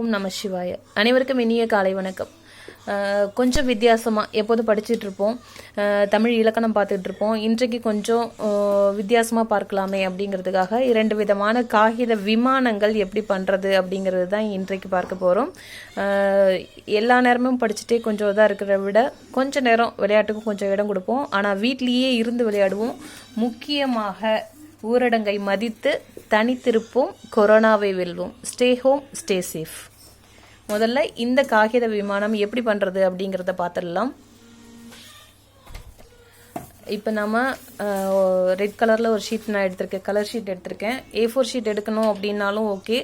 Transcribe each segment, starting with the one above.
ஓம் நம சிவாய. அனைவருக்கும் இனிய காலை வணக்கம். கொஞ்சம் வித்தியாசமாக எப்போதும் படிச்சுட்டு இருப்போம், தமிழ் இலக்கணம் பார்த்துட்டு இருப்போம். இன்றைக்கு கொஞ்சம் வித்தியாசமாக பார்க்கலாமே அப்படிங்கிறதுக்காக 2 விதமான காகித விமானங்கள் எப்படி பண்ணுறது அப்படிங்கிறது தான் இன்றைக்கு பார்க்க போகிறோம். எல்லா நேரமும் படிச்சுட்டே கொஞ்சம் இதாக இருக்கிறத விட கொஞ்சம் நேரம் விளையாட்டுக்கும் கொஞ்சம் இடம் கொடுப்போம். ஆனால் வீட்லேயே இருந்து விளையாடுவோம். முக்கியமாக ஊரடங்கை மதித்து தனித்திருப்போம், கொரோனாவை வெல்வோம். Stay home, stay safe. முதல்ல இந்த காகித விமானம் எப்படி பண்ணுறது அப்படிங்கிறத பார்த்துடலாம். இப்போ நம்ம ரெட் கலரில் ஒரு ஷீட் நான் எடுத்திருக்கேன், கலர் ஷீட் எடுத்திருக்கேன். A4 ஷீட் எடுக்கணும் அப்படின்னாலும் ஓகே,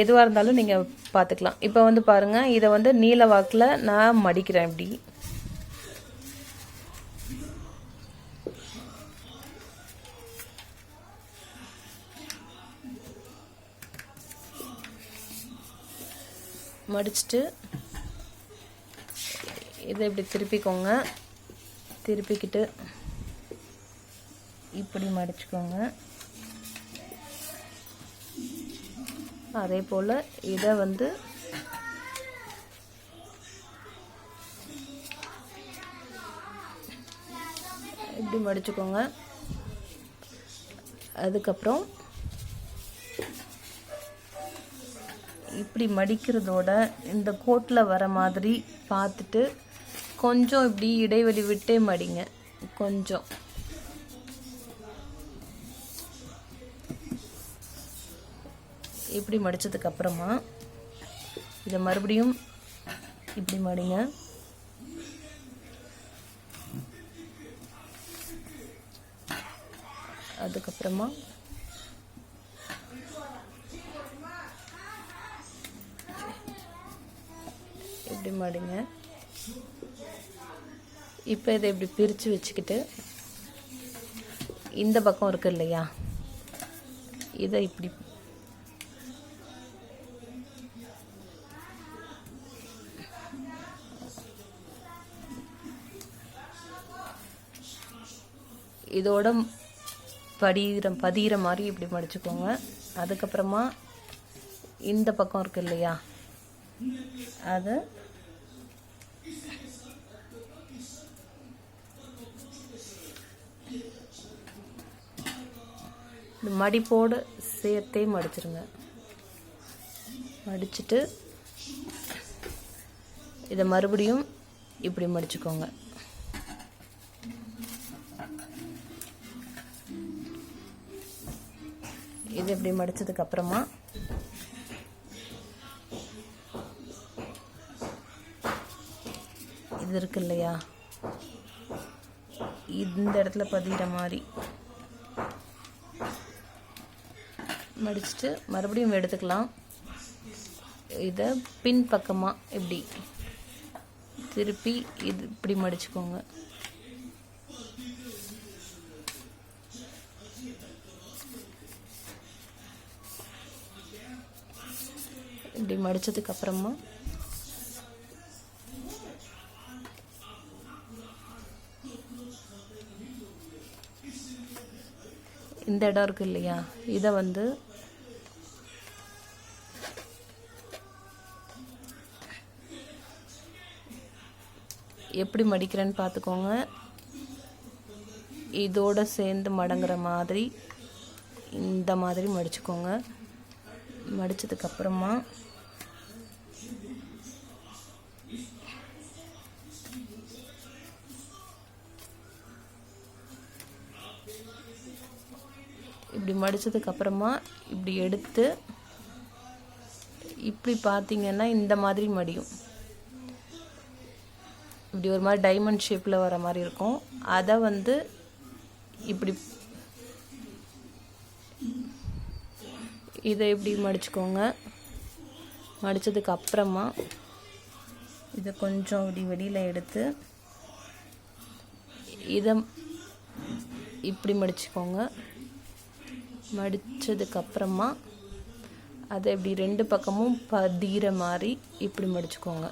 எதுவாக இருந்தாலும் நீங்கள் பார்த்துக்கலாம். இப்போ வந்து பாருங்கள், இதை நீல வாக்கில் நான் மடிக்கிறேன். இப்படி மடிச்சுட்டு இதை இப்படி திருப்பிக்கோங்க. திருப்பிக்கிட்டு இப்படி மடிச்சுக்கோங்க. அதே போல் இதை இப்படி மடிச்சுக்கோங்க. அதுக்கப்புறம் இப்படி மடிக்கிறதோட இந்த கோட்டில் வர மாதிரி பார்த்துட்டு கொஞ்சம் இப்படி இடைவெளி விட்டே மடிங்க. கொஞ்சம் இப்படி மடித்ததுக்கப்புறமா இதை மறுபடியும் இப்படி மடிங்க. அதுக்கப்புறமா இப்படி மடிங்க. இப்போ இதை இப்படி பிரித்து வச்சுக்கிட்டு இந்த பக்கம் இருக்கு இல்லையா, இதை இப்படி இதோட பதிகிற மாதிரி இப்படி மடிச்சுக்கோங்க. அதுக்கப்புறமா இந்த பக்கம் இருக்கு இல்லையா, அதை மடிப்போடு சேர்த்தே மடிச்சிருங்க. மடிச்சுட்டு இதை மறுபடியும் இப்படி மடிச்சுக்கோங்க. இது இப்படி மடிச்சதுக்கு அப்புறமா இது இருக்கு இல்லையா, இந்த இடத்துல பதிகிற மாதிரி மடிச்சுட்டு மறுபடியும் எடுத்துக்கலாம். இதை பின் பக்கமாக இப்படி திருப்பி இது இப்படி மடிச்சுக்கோங்க. இப்படி மடிச்சதுக்கு அப்புறமா இந்த இடம் இருக்கு இல்லையா, இதை எப்படி மடிக்கிறேன்னு பார்த்துக்கோங்க. இதோட சேர்ந்து மடங்குற மாதிரி இந்த மாதிரி மடிச்சுக்கோங்க. மடிச்சதுக்கப்புறமா இப்படி மடிச்சதுக்கப்புறமா இப்படி எடுத்து இப்படி பார்த்தீங்கன்னா இந்த மாதிரி மடியும். இப்படி ஒரு மாதிரி டைமண்ட் ஷேப்பில் வர மாதிரி இருக்கும். அதை இப்படி இதை இப்படி மடிச்சுக்கோங்க. மடித்ததுக்கு அப்புறமா இதை கொஞ்சம் இப்படி வெளியில் எடுத்து இதை இப்படி மடிச்சுக்கோங்க. மடித்ததுக்கப்புறமா அதை இப்படி 2 பக்கமும் பதிகிற மாதிரி இப்படி மடிச்சுக்கோங்க.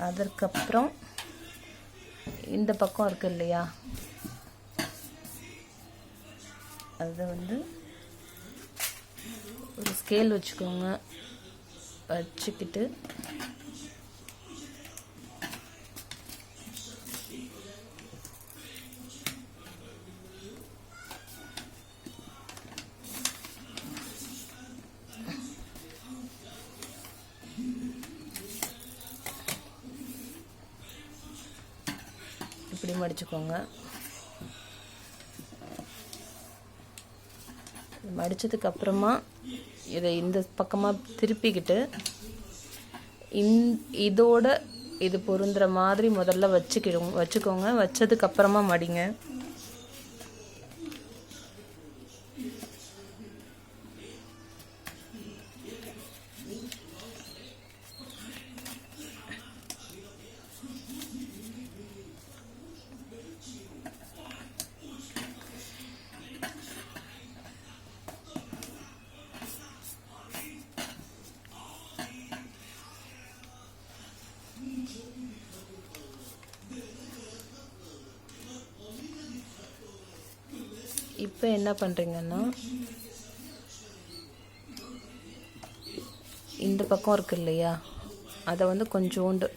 அதற்கப்புறம் இந்த பக்கம் இருக்கு இல்லையா, அதை ஸ்கேல் வச்சுக்கோங்க. வச்சுக்கிட்டு இப்படி மடிச்சுக்கோங்க. மடிச்சதுக்கு அப்புறமா இதை இந்த பக்கமாக திருப்பிக்கிட்டு இதோட இது பொருந்துற மாதிரி முதல்ல வச்சுக்கோங்க. வச்சதுக்கு அப்புறமா மடிங்க. இப்போ என்ன பண்ணுறீங்கன்னா, இந்த பக்கம் இருக்கு இல்லையா, அதை வந்து கொஞ்சோண்டு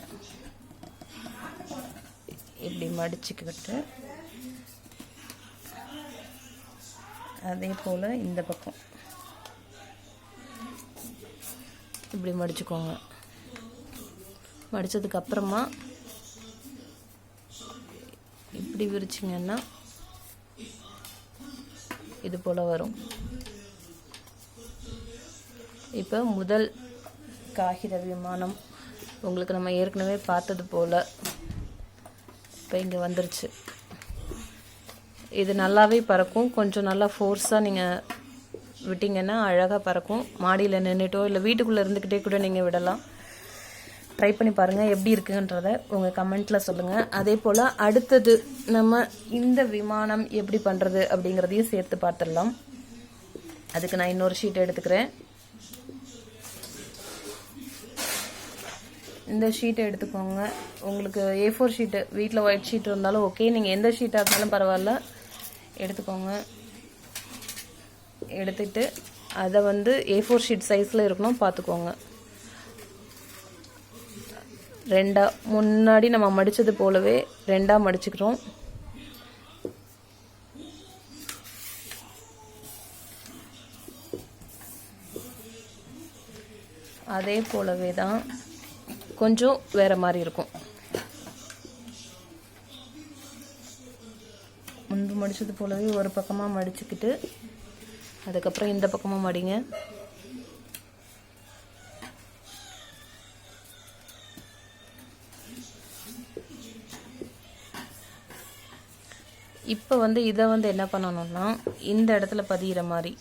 இப்படி மடிச்சுக்கிட்டு, அதே போல் இந்த பக்கம் இப்படி மடிச்சுக்கோங்க. மடித்ததுக்கப்புறமா இப்படி விரிச்சிங்கன்னா இது போல் வரும். இப்போ முதல் காகித விமானம் உங்களுக்கு நம்ம ஏற்கனவே பார்த்தது போல் இப்போ இங்கே வந்துருச்சு. இது நல்லாவே பறக்கும். கொஞ்சம் நல்லா ஃபோர்ஸாக நீங்கள் விட்டிங்கன்னா அழகாக பறக்கும். மாடியில் நின்றுட்டோ இல்லை வீட்டுக்குள்ளே இருந்துக்கிட்டே கூட நீங்கள் விடலாம். ட்ரை பண்ணி பாருங்கள் எப்படி இருக்குன்றத உங்கள் கமெண்ட்டில் சொல்லுங்கள். அதே போல் அடுத்தது நம்ம இந்த விமானம் எப்படி பண்ணுறது அப்படிங்கிறதையும் சேர்த்து பார்த்துடலாம். அதுக்கு நான் இன்னொரு ஷீட் எடுத்துக்கிறேன். இந்த ஷீட்டை எடுத்துக்கோங்க. உங்களுக்கு A4 ஷீட்டு வீட்டில் ஒயிட் ஷீட் இருந்தாலும் ஓகே, நீங்கள் எந்த ஷீட்டாக இருந்தாலும் பரவாயில்ல எடுத்துக்கோங்க. எடுத்துட்டு அதை வந்து A4 ஷீட் சைஸில் இருக்கணும் பார்த்துக்கோங்க. முன்னாடி நம்ம மடித்தது போலவே ரெண்டாக மடிச்சுக்கிறோம். அதே போலவே தான் கொஞ்சம் வேறு மாதிரி இருக்கும். முன்பு மடித்தது போலவே ஒரு பக்கமாக மடிச்சுக்கிட்டு அதுக்கப்புறம் இந்த பக்கமாக மடிங்க. இப்போ வந்து இதை வந்து என்ன பண்ணணும்னா, இந்த இடத்துல பதிகிற மாதிரி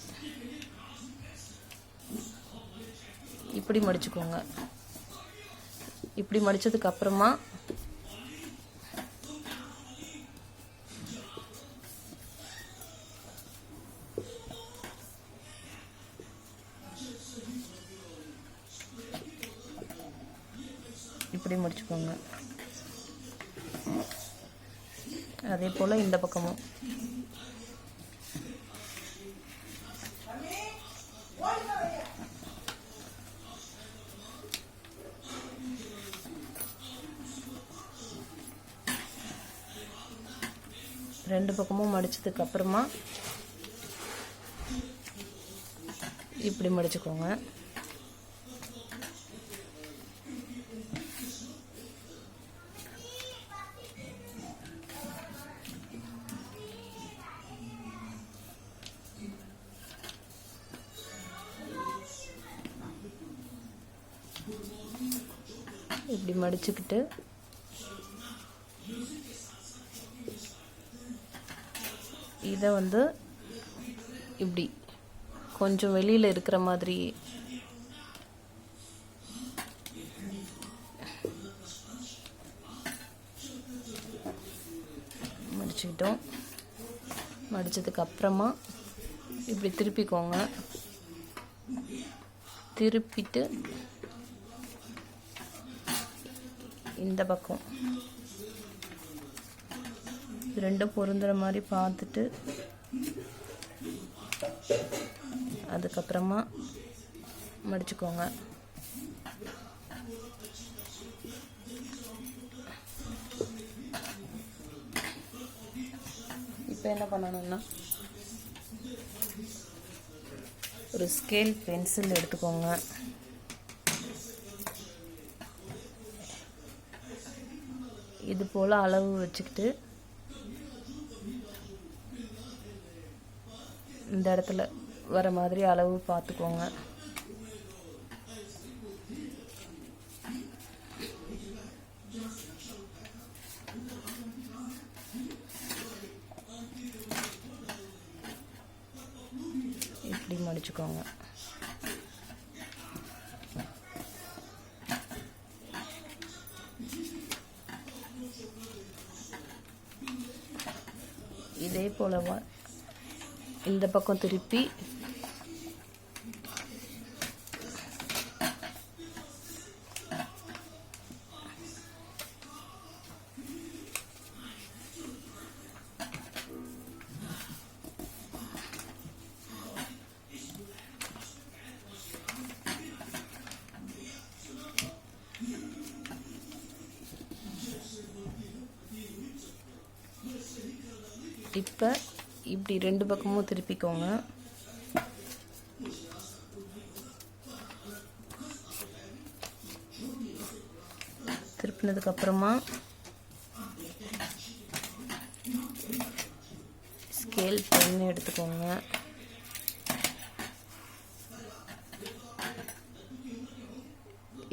இப்படி மடிச்சுக்கோங்க. இப்படி மடிச்சதுக்கு அப்புறமா இப்படி முடிச்சுக்கோங்க. அதே போல் இந்த பக்கமும் ரெண்டு பக்கமும் மடிச்சதுக்கு அப்புறமா இப்படி மடிச்சுக்கோங்க. இப்படி மடிச்சுக்கிட்டு இதை வந்து இப்படி கொஞ்சம் வெளியில் இருக்கிற மாதிரி மடிச்சுக்கிட்டோம். மடிச்சதுக்கு அப்புறமா இப்படி திருப்பிக்கோங்க. திருப்பிட்டு இந்த பக்கம் ரெண்டும் பொருந்துற மாதிரி பார்த்துட்டு அதுக்கப்புறமா மடிச்சுக்கோங்க. இப்போ என்ன பண்ணணும்னா ஒரு ஸ்கேல் பென்சில் எடுத்துக்கோங்க. இது போல் அளவு வச்சுக்கிட்டு இந்த இடத்துல வர மாதிரி அளவு பார்த்துக்கோங்க. இப்படி மடிச்சுக்கோங்க. இதே போலவா இந்த பக்கம் திருப்பி இப்போ இப்படி 2 பக்கமும் திருப்பிக்கோங்க. திருப்பினதுக்கப்புறமா ஸ்கேல் பென் எடுத்துக்கோங்க.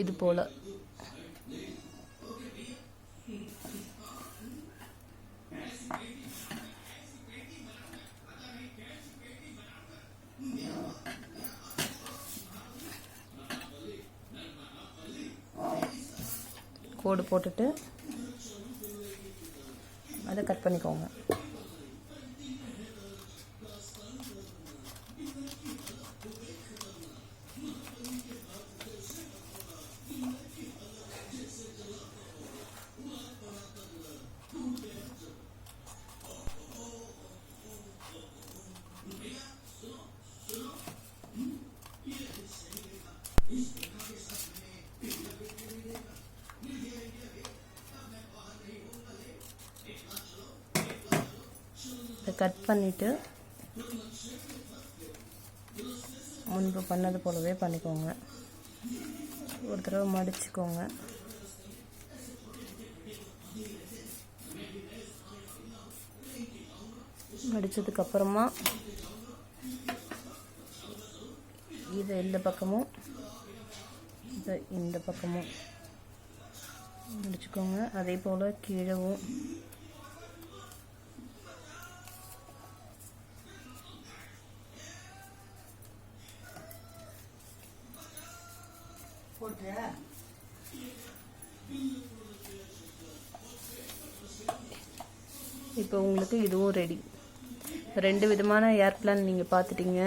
இது போல் கோடு போட்டுட்டு அதை கட் பண்ணிக்கோங்க. கட் பண்ணிவிட்டு முன்பு பண்ணது போலவே பண்ணிக்கோங்க. ஒரு தடவை மடிச்சுக்கோங்க. மடித்ததுக்கப்புறமா இதை இந்த பக்கமும் இதை இந்த பக்கமும் முடிச்சுக்கோங்க. அதே போல் கீழவும் இப்போ உங்களுக்கு இதுவும் ரெடி. 2 விதமான ஏர்பிளான் நீங்கள் பார்த்துட்டீங்க.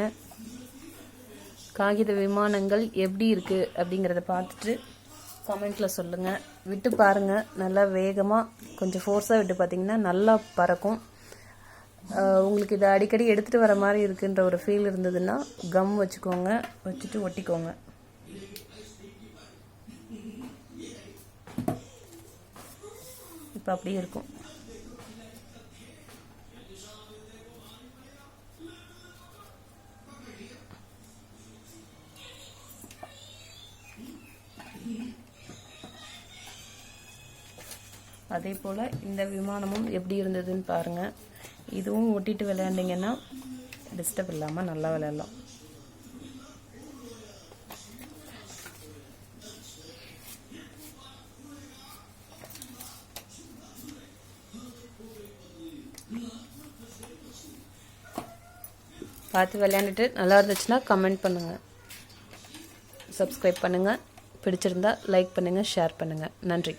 காகித விமானங்கள் எப்படி இருக்குது அப்படிங்கிறத பார்த்துட்டு கமெண்ட்டில் சொல்லுங்கள். விட்டு பாருங்கள். நல்லா வேகமாக கொஞ்சம் ஃபோர்ஸாக விட்டு பார்த்தீங்கன்னா நல்லா பறக்கும். உங்களுக்கு இதை அடிக்கடி எடுத்துகிட்டு வர மாதிரி இருக்குன்ற ஒரு ஃபீல் இருந்ததுன்னா கம் வச்சுக்கோங்க, வச்சுட்டு ஒட்டிக்கோங்க. இப்போ அப்படியே இருக்கும். அதே போல் இந்த விமானமும் எப்படி இருந்ததுன்னு பாருங்கள். இதுவும் ஒட்டிட்டு விளையாண்டிங்கன்னா டிஸ்டர்ப் இல்லாமல் நல்லா விளையாடலாம். பார்த்து விளையாண்டுட்டு நல்லா இருந்துச்சுன்னா கமெண்ட் பண்ணுங்கள், சப்ஸ்கிரைப் பண்ணுங்கள், பிடிச்சிருந்தா லைக் பண்ணுங்கள், ஷேர் பண்ணுங்கள். நன்றி.